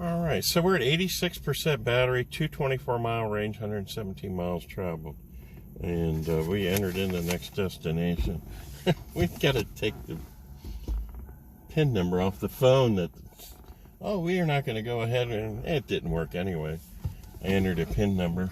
All right, so we're at 86% battery, 224-mile range, 117 miles traveled. And we entered in the next destination. We've got to take the PIN number off the phone. We are not going to go ahead, and it didn't work anyway. I entered a PIN number.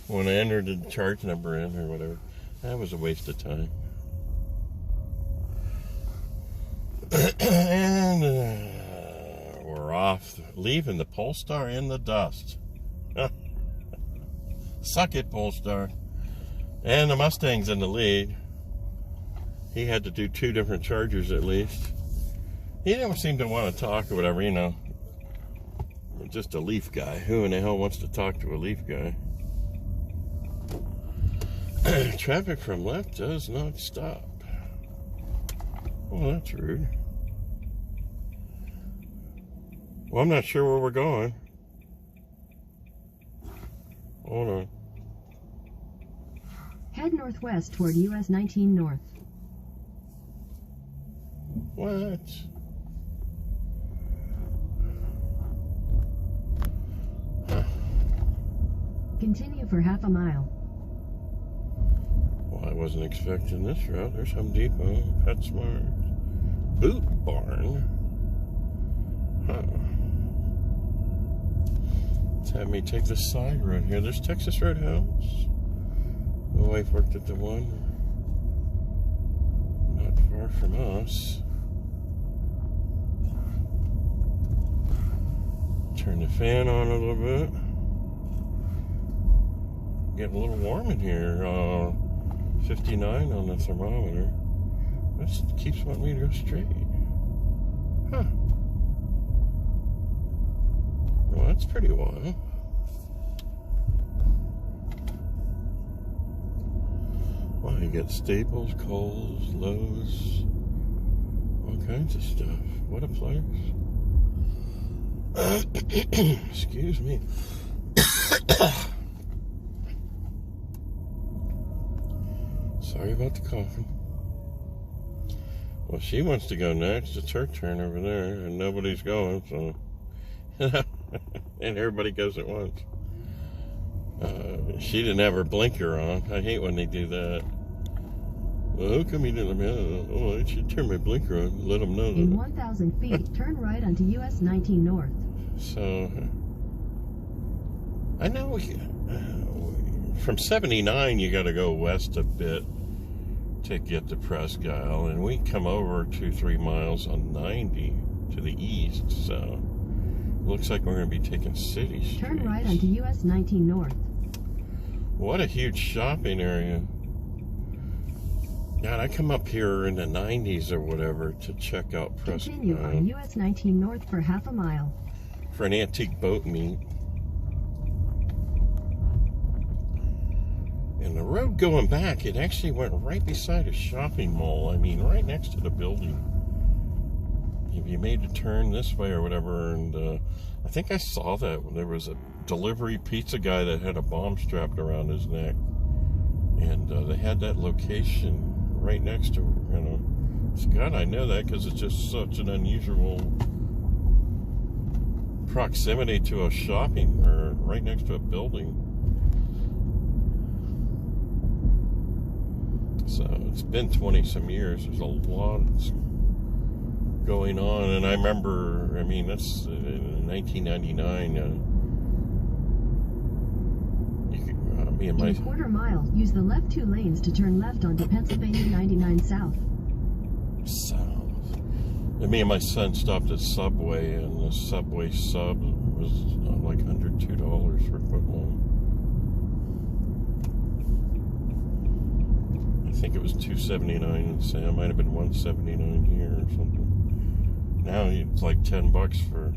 When I entered the charge number in or whatever, that was a waste of time. And we're off, leaving the Polestar in the dust. Suck it, Polestar. And the Mustang's in the lead. He had to do 2 different chargers at least. He didn't seem to want to talk or whatever, you know. Just a Leaf guy. Who in the hell wants to talk to a Leaf guy? Traffic from left does not stop. Well, that's rude. Well, I'm not sure where we're going. Hold on. Head northwest toward US 19 North. What? Continue for half a mile. Well, I wasn't expecting this route. There's Home Depot, PetSmart, Boot Barn. Huh. Let's have me take the side road here. There's Texas Roadhouse. My wife worked at the one not far from us. Turn the fan on a little bit. Getting a little warm in here. 59 on the thermometer. This keeps wanting me to go straight. Huh. Well, that's pretty wild. Well, you got Staples, Kohl's, Lowe's, all kinds of stuff. What a place. Excuse me. Sorry about the coughing. Well, she wants to go next. It's her turn over there, and nobody's going, so... and everybody goes at once. She didn't have her blinker on. I hate when they do that. Well, how come you didn't let me... Oh, I should turn my blinker on and let them know that... In 1,000 feet, turn right onto US 19 North. So... I know... from 79, you got to go west a bit to get to Presque, and we come over 2-3 miles on 90 to the east, so looks like we're going to be taking city streets. Turn right onto US 19 North. What a huge shopping area. God, I come up here in the 90s or whatever to check out Presque. Continue on US 19 North for half a mile. For an antique boat meet. And the road going back, it actually went right beside a shopping mall. I mean, right next to the building. If you made a turn this way or whatever, and I think I saw that when there was a delivery pizza guy that had a bomb strapped around his neck. And they had that location right next to, you know. God, I know that because it's just such an unusual proximity to a shopping, or right next to a building. So it's been 20-some years. There's a lot going on, and I remember. I mean, that's in 1999. Me and my... In a quarter mile, use the left 2 lanes to turn left onto Pennsylvania 99 South. And me and my son stopped at Subway, and the Subway sub was like $102 for footlong. I think it was $2.79 in Sam. Might have been $1.79 here or something. Now it's like $10 for...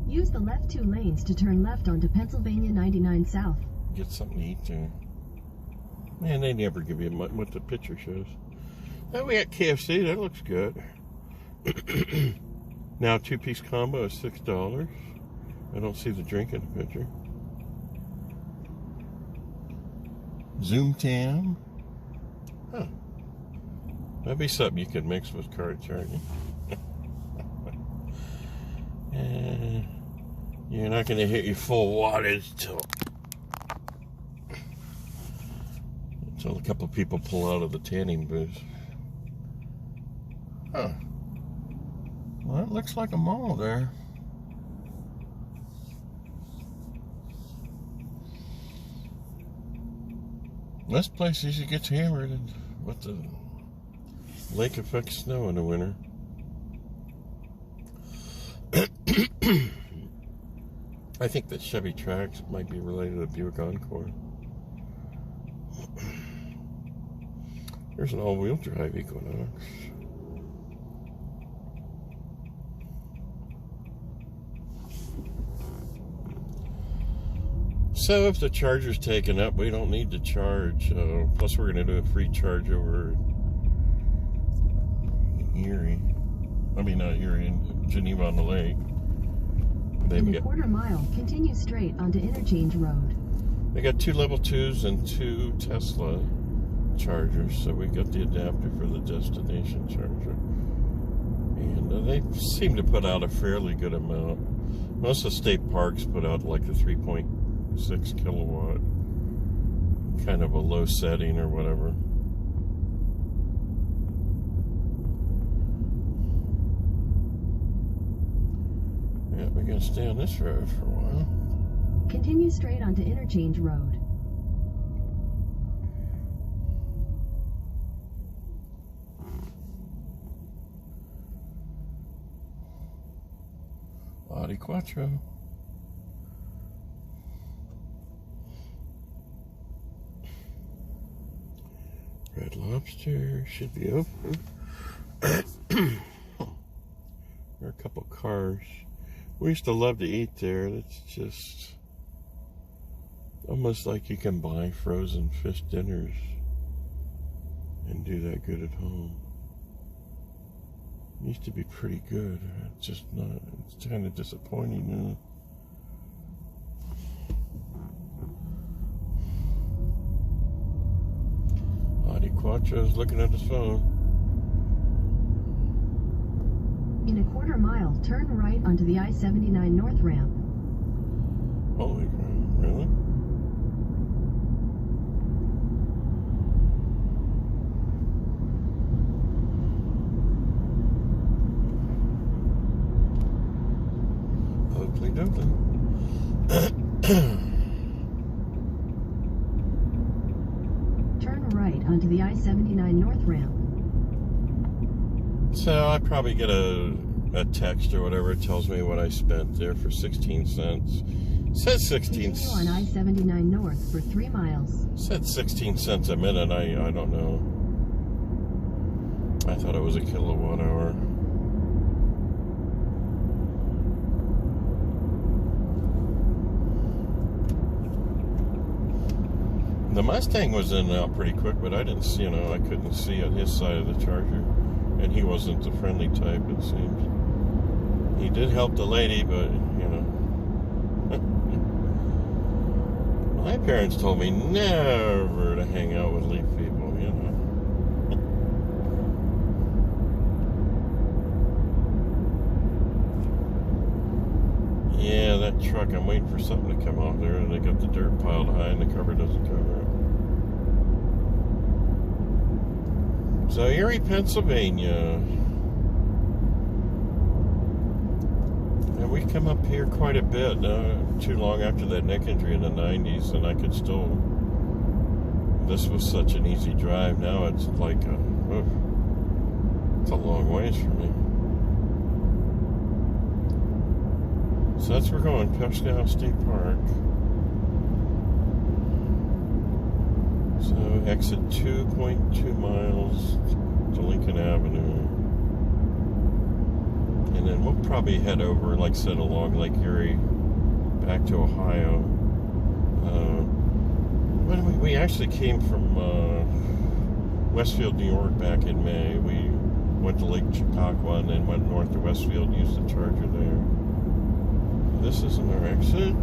Use the left 2 lanes to turn left onto Pennsylvania 99 South. Get something to eat there. Man, they never give you what the picture shows. Oh, we got KFC. That looks good. Now, 2-piece combo is $6. I don't see the drink in the picture. Zoom Tam. Huh. That'd be something you could mix with car charging. And You're not going to hit your full wattage until a couple people pull out of the tanning booth. Huh. Well, it looks like a mall there. This place usually gets hammered with the lake effect snow in the winter. I think that Chevy Trax might be related to the Buick Encore. There's an all-wheel drive Equinox. So if the charger's taken up, we don't need to charge. Plus, we're going to do a free charge over Erie. I mean, not Erie, in Geneva on the Lake. In a quarter mile, continue straight onto Interchange Road. They got 2 level 2s and 2 Tesla chargers, so we got the adapter for the destination charger. And they seem to put out a fairly good amount. Most of the state parks put out like the 3.6 kilowatt, kind of a low setting or whatever. Yeah, we're going to stay on this road for a while. Continue straight onto Interchange Road. Audi Quattro. Red Lobster should be open. There are a couple cars. We used to love to eat there. It's just almost like you can buy frozen fish dinners and do that good at home. It used to be pretty good. It's just not. It's kind of disappointing now. Audi Quattro's looking at his phone. In a quarter mile, turn right onto the I-79 North ramp. Holy crap, really? Oakley Doakley. Turn right onto the I-79 North ramp. So I probably get a text or whatever. It tells me what I spent there for 16 cents. It says 16 cents. Continue on I-79 North for 3 miles. It said 16 cents a minute. I don't know. I thought it was a kilowatt hour. The Mustang was in and out pretty quick, but I didn't see, I couldn't see on his side of the charger. And he wasn't the friendly type, it seems. He did help the lady, but, My parents told me never to hang out with leaf people, Yeah, that truck, I'm waiting for something to come off there, and they got the dirt piled high and the cover doesn't cover it. So, Erie, Pennsylvania. And we come up here quite a bit, too long after that neck injury in the 90s, and I could still, this was such an easy drive. Now it's like, it's a long ways for me. So that's where we're going, Presque State Park. So exit 2.2 miles to Lincoln Avenue. And then we'll probably head over, like I said, along Lake Erie, back to Ohio. We actually came from Westfield, New York back in May. We went to Lake Chautauqua and then went north to Westfield and used the charger there. This isn't our exit.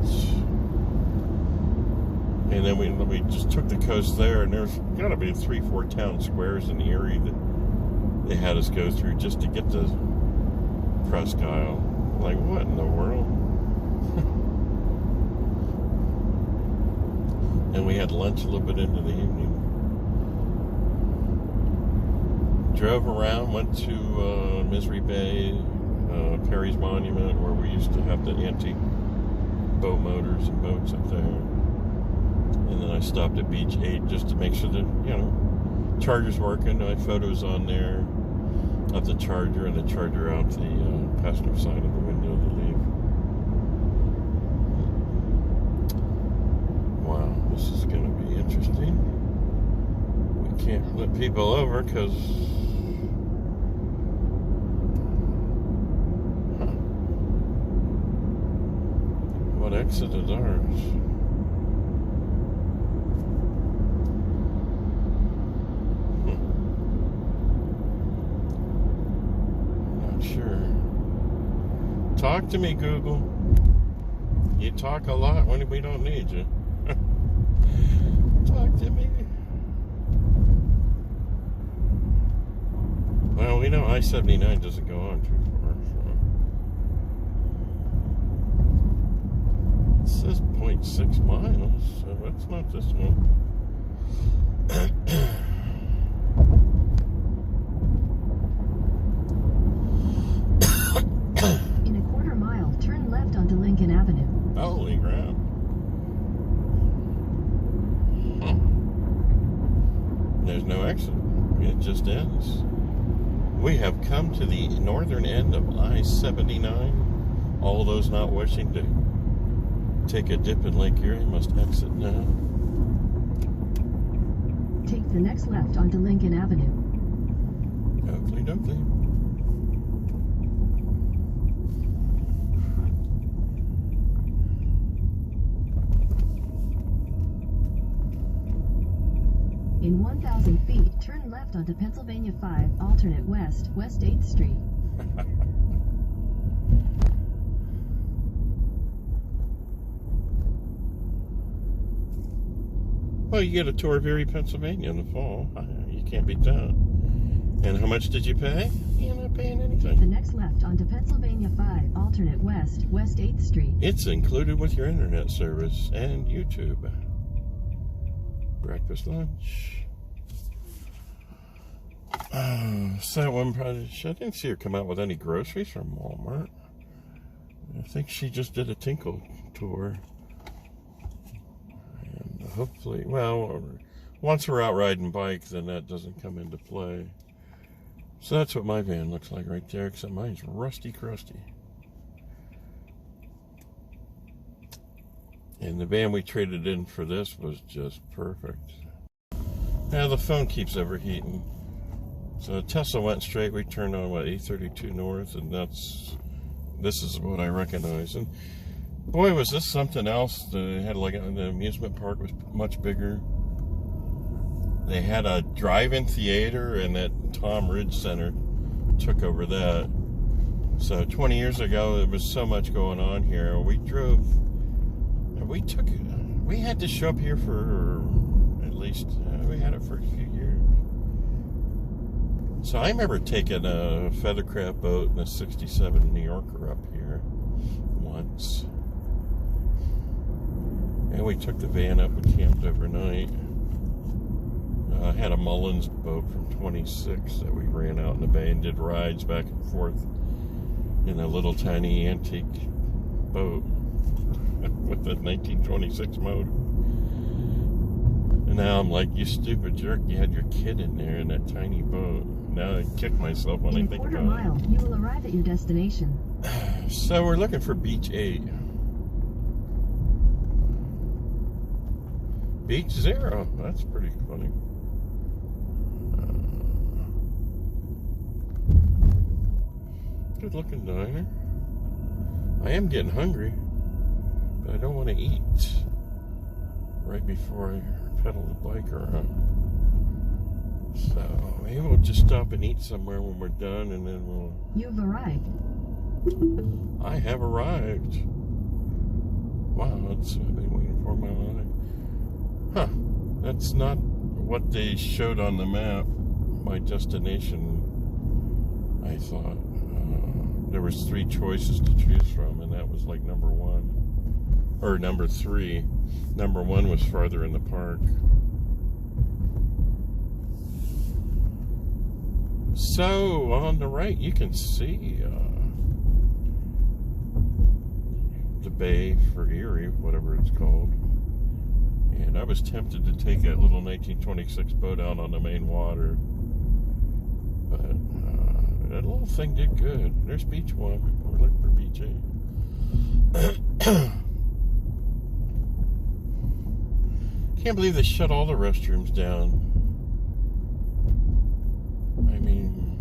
And then we just took the coast there, and there's got to be 3-4 town squares in Erie that they had us go through just to get to Presque Isle. Like, what in the world? And we had lunch a little bit into the evening. Drove around, went to Misery Bay, Perry's Monument, where we used to have the antique boat motors and boats up there. And then I stopped at Beach 8 just to make sure that, charger's working. I had photos on there of the charger and the charger out the passenger side of the window to leave. Wow, this is going to be interesting. We can't let people over because... What exit is ours? Sure. Talk to me, Google. You talk a lot when we don't need you. Talk to me. Well, we know I-79 doesn't go on too far. So. It says 0.6 miles, so that's not this one. In a quarter mile, turn left onto Lincoln Avenue. Holy crap. There's no exit. It just ends. We have come to the northern end of I-79. All those not wishing to take a dip in Lake Erie must exit now. Take the next left onto Lincoln Avenue. Oakley dokley. In 1,000 feet, turn left onto Pennsylvania 5, alternate west, West 8th Street. Well, you get a tour of Erie, Pennsylvania in the fall. You can't beat that. And how much did you pay? You're not paying Take the anything. next left onto Pennsylvania 5, alternate west, West 8th Street. It's included with your internet service and YouTube. Breakfast, lunch. So one project, I didn't see her come out with any groceries from Walmart. I think she just did a Tinkle tour. And hopefully, well, once we're out riding bike, then that doesn't come into play. So that's what my van looks like right there, except mine's rusty crusty. And the van we traded in for this was just perfect. Now the phone keeps overheating. So Tesla went straight. We turned on, 832 north, and this is what I recognize. And boy, was this something else. They had the amusement park was much bigger. They had a drive-in theater, and that Tom Ridge Center took over that. So 20 years ago, there was so much going on here. We had to show up here for at least, we had it for a few years. So I remember taking a feathercraft boat and a 67 New Yorker up here once. And we took the van up and camped overnight. I had a Mullins boat from 26 that we ran out in the bay and did rides back and forth in a little tiny antique boat with a 1926 motor. And now I'm like, you stupid jerk, you had your kid in there in that tiny boat. Now I kick myself when I think about it. In a quarter mile, you will arrive at your destination. So we're looking for Beach 8. Beach 0, that's pretty funny. Good looking diner. I am getting hungry, but I don't want to eat right before I pedal the bike around. So maybe we'll just stop and eat somewhere when we're done, and then we'll... You've arrived. I have arrived. Wow, that's what I've been waiting for my life. Huh, that's not what they showed on the map, my destination, I thought. There was 3 choices to choose from, and that was like number 1. or number 3. Number 1 was farther in the park. So on the right, you can see the bay for Erie, whatever it's called. And I was tempted to take that little 1926 boat out on the main water, but that little thing did good. There's beach 1. We're looking for beach 8. Can't believe they shut all the restrooms down. I mean,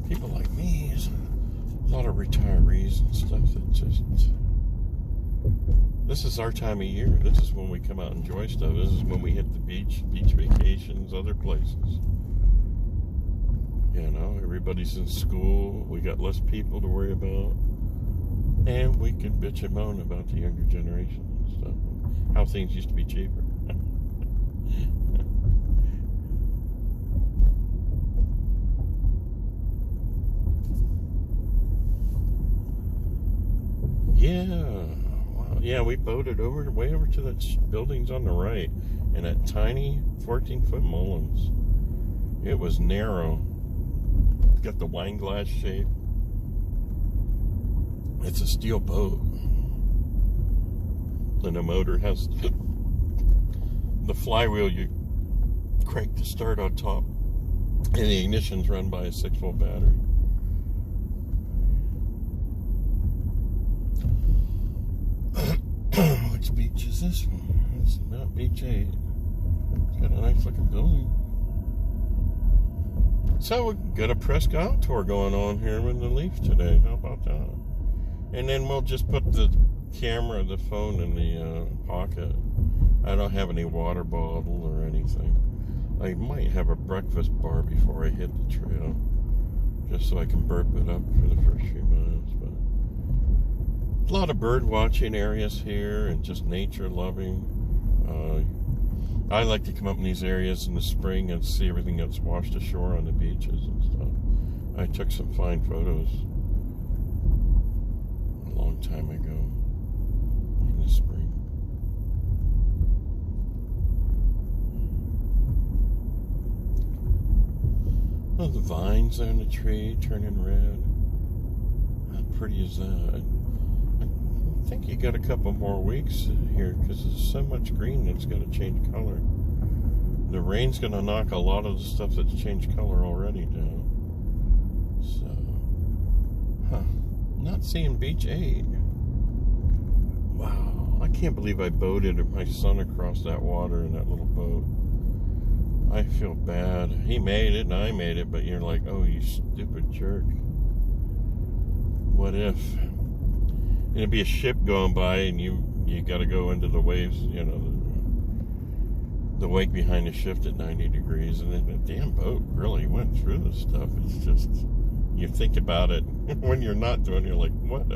people like me, a lot of retirees and stuff that just... This is our time of year. This is when we come out and enjoy stuff. This is when we hit the beach vacations, other places. You know, everybody's in school. We got less people to worry about. And we can bitch and moan about the younger generation and stuff. How things used to be cheaper. Yeah. Yeah, we boated way over to that buildings on the right, in that tiny 14-foot Mullins. It was narrow. It's got the wine glass shape. It's a steel boat. And the motor has the flywheel you crank to start on top, and the ignition's run by a 6-volt battery. Which beach is this one? It's not beach 8. It's got a nice looking building. So we got a Presque tour going on here with the Leaf today. How about that? And then we'll just put the camera, the phone in the pocket. I don't have any water bottle or anything. I might have a breakfast bar before I hit the trail, just so I can burp it up for the first few minutes. But a lot of bird watching areas here and just nature loving. I like to come up in these areas in the spring and see everything that's washed ashore on the beaches and stuff. I took some fine photos a long time ago in the spring. Well, the vines on the tree turning red. How pretty is that? I think you got a couple more weeks here because there's so much green that's going to change color. The rain's going to knock a lot of the stuff that's changed color already down. So, not seeing beach 8. Wow, I can't believe I boated my son across that water in that little boat. I feel bad. He made it and I made it, but you're like, oh, you stupid jerk. What if? It'd be a ship going by and you got to go into the waves, you know, the wake behind the ship at 90 degrees, and then the damn boat really went through this stuff. It's just, you think about it when you're not doing it, you're like, what?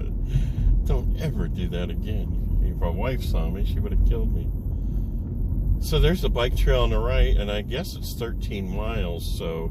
Don't ever do that again. If my wife saw me, she would have killed me. So there's the bike trail on the right, and I guess it's 13 miles, so